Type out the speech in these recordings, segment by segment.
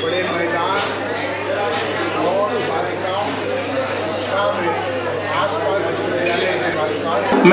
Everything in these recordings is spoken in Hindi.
बड़े मैदान और बालिकाओं शिक्षा में आसपास विश्वविद्यालय में बालिकाओं।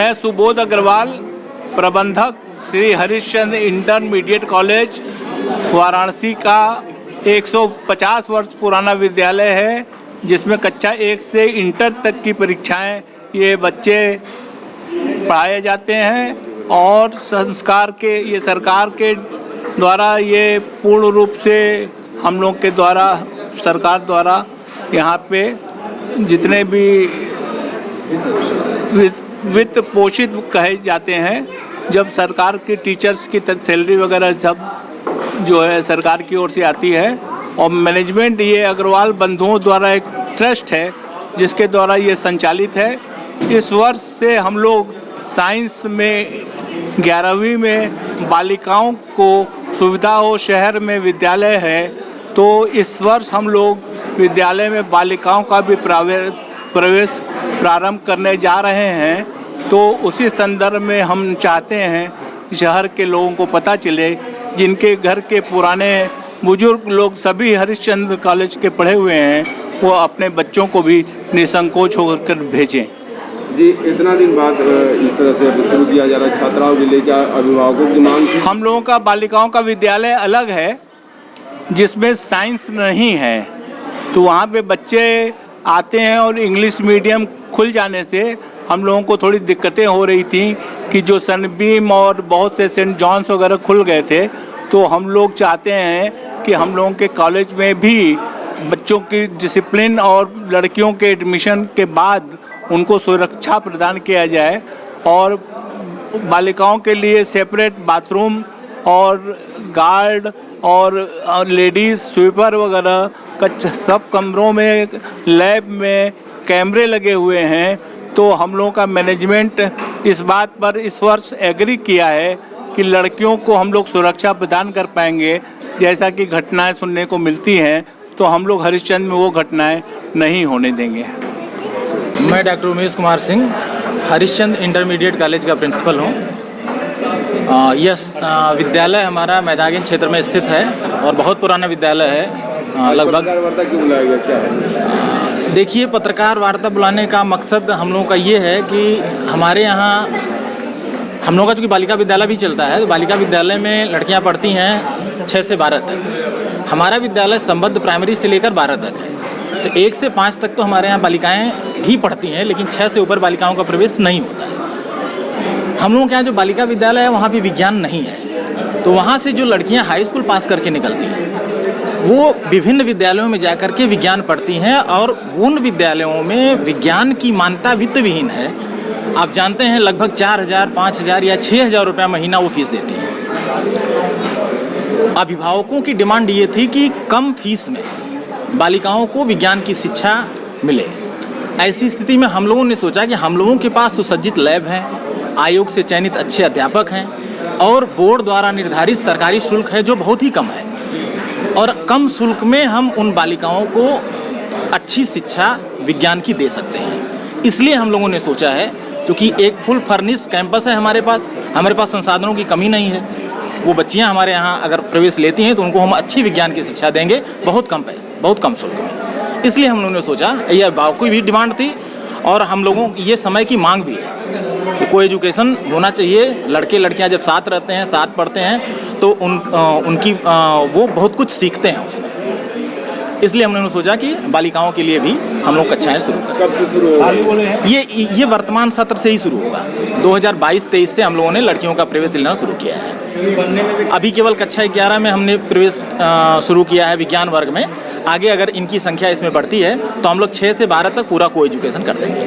जी, इतना दिन बाद इस तरह से शुरू किया जा रहा है, छात्राओं के लिए क्या अभिभावकों की मांग थी? हम लोगों का बालिकाओं का विद्यालय अलग है जिसमें साइंस नहीं है, तो वहाँ पे बच्चे आते हैं और इंग्लिश मीडियम खुल जाने से हम लोगों को थोड़ी दिक्कतें हो रही थी कि जो सनबीम और बहुत से सेंट जॉन्स वगैरह खुल गए थे, तो हम लोग चाहते हैं कि हम लोगों के कॉलेज में भी बच्चों की डिसिप्लिन और लड़कियों के एडमिशन के बाद उनको सुरक्षा प्रदान किया जाए और बालिकाओं के लिए सेपरेट बाथरूम और गार्ड और लेडीज़ स्वीपर वगैरह का सब कमरों में, लैब में कैमरे लगे हुए हैं। तो हम लोगों का मैनेजमेंट इस बात पर इस वर्ष एग्री किया है कि लड़कियों को हम लोग सुरक्षा प्रदान कर पाएंगे। जैसा कि घटनाएं सुनने को मिलती हैं, तो हम लोग हरिश्चंद्र में वो घटनाएं नहीं होने देंगे। मैं doctor Umesh Kumar Singh, Harishchandra intermediate college का प्रिंसिपल हूँ। यह विद्यालय हमारा मैदानी क्षेत्र में स्थित है और बहुत पुराना विद्यालय है। लगभग पत्रकार वार्ता क्यों बुलाया गया, क्या है? देखिए, पत्रकार वार्ता बुलाने का मकसद हम लोगों का ये है कि हमारे यहाँ हम लोगों का चूँकि बालिका विद्यालय भी चलता है, तो बालिका विद्यालय में लड़कियाँ पढ़ती हैं 6 से 12 तक। हमारा विद्यालय संबद्ध प्राइमरी से लेकर 12 तक है, तो 1 से 5 तक तो हमारे यहाँ बालिकाएँ भी पढ़ती हैं, लेकिन 6 से ऊपर बालिकाओं का प्रवेश नहीं होता है। हम लोगों के यहाँ जो बालिका विद्यालय है वहाँ भी विज्ञान नहीं है, तो वहाँ से जो लड़कियाँ हाई स्कूल पास करके निकलती हैं वो विभिन्न विद्यालयों में जाकर के विज्ञान पढ़ती हैं और उन विद्यालयों में विज्ञान की मान्यता वित्त विहीन है। आप जानते हैं लगभग 4,000, 5,000 या 6,000 रुपया महीना वो फीस देती हैं। अभिभावकों की डिमांड ये थी कि कम फीस में बालिकाओं को विज्ञान की शिक्षा मिले। ऐसी स्थिति में हम लोगों ने सोचा कि हम लोगों के पास सुसज्जित लैब हैं, आयोग से चयनित अच्छे अध्यापक हैं और बोर्ड द्वारा निर्धारित सरकारी शुल्क है जो बहुत ही कम है, और कम शुल्क में हम उन बालिकाओं को अच्छी शिक्षा विज्ञान की दे सकते हैं। इसलिए हम लोगों ने सोचा है, क्योंकि एक फुल फर्निश्ड कैंपस है हमारे पास संसाधनों की कमी नहीं है। वो बच्चियां हमारे यहाँ अगर प्रवेश लेती हैं तो उनको हम अच्छी विज्ञान की शिक्षा देंगे, बहुत कम पैसे, बहुत कम शुल्क में। इसलिए हम लोगों ने सोचा, ये अभिभावकों की भी डिमांड थी और हम लोगों की ये समय की मांग भी है कि को एजुकेशन होना चाहिए। लड़के लड़कियां जब साथ रहते हैं, साथ पढ़ते हैं, तो उनकी वो बहुत कुछ सीखते हैं उसमें। इसलिए हम लोगों ने सोचा कि बालिकाओं के लिए भी हम लोग कक्षाएँ शुरू करें। कब से शुरू होगा? ये वर्तमान सत्र से ही शुरू होगा। 2022-23 से हम लोगों ने लड़कियों का प्रवेश लेना शुरू किया है। अभी केवल कक्षा 11 में हमने प्रवेश शुरू किया है विज्ञान वर्ग में। आगे अगर इनकी संख्या इसमें बढ़ती है तो हम लोग 6 से 12 तक पूरा को एजुकेशन कर देंगे।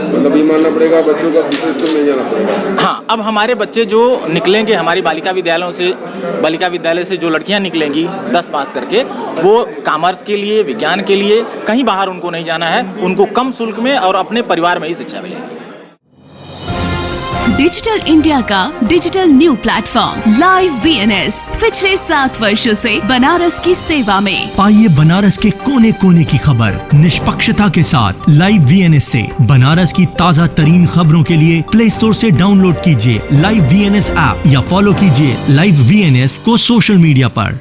मतलब ये मानना पड़ेगा बच्चों का दूसरे स्कूल में जाना पड़ेगा। हाँ, अब हमारे बच्चे जो निकलेंगे हमारी बालिका विद्यालय से जो लड़कियां निकलेंगी 10 पास करके, वो कॉमर्स के लिए, विज्ञान के लिए कहीं बाहर उनको नहीं जाना है। उनको कम शुल्क में और अपने परिवार में ही शिक्षा मिलेगी। डिजिटल इंडिया का digital new platform live VNS पिछले 7 वर्षों से बनारस की सेवा में। पाइए बनारस के कोने कोने की खबर निष्पक्षता के साथ लाइव VNS से। बनारस की ताज़ा तरीन खबरों के लिए प्ले स्टोर से डाउनलोड कीजिए लाइव VNS ऐप या फॉलो कीजिए लाइव VNS को सोशल मीडिया पर।